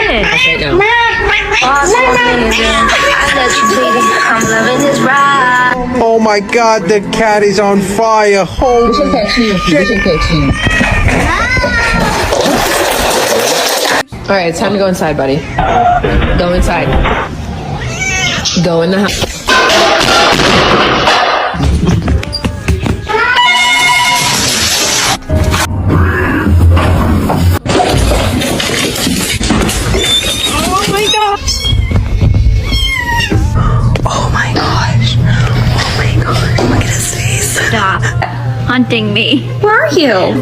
it. Right now. Oh my God, the cat is on fire. Holy shit. All right, it's time to go inside, buddy. Go inside. Go in the house. Stop hunting me. Where are you?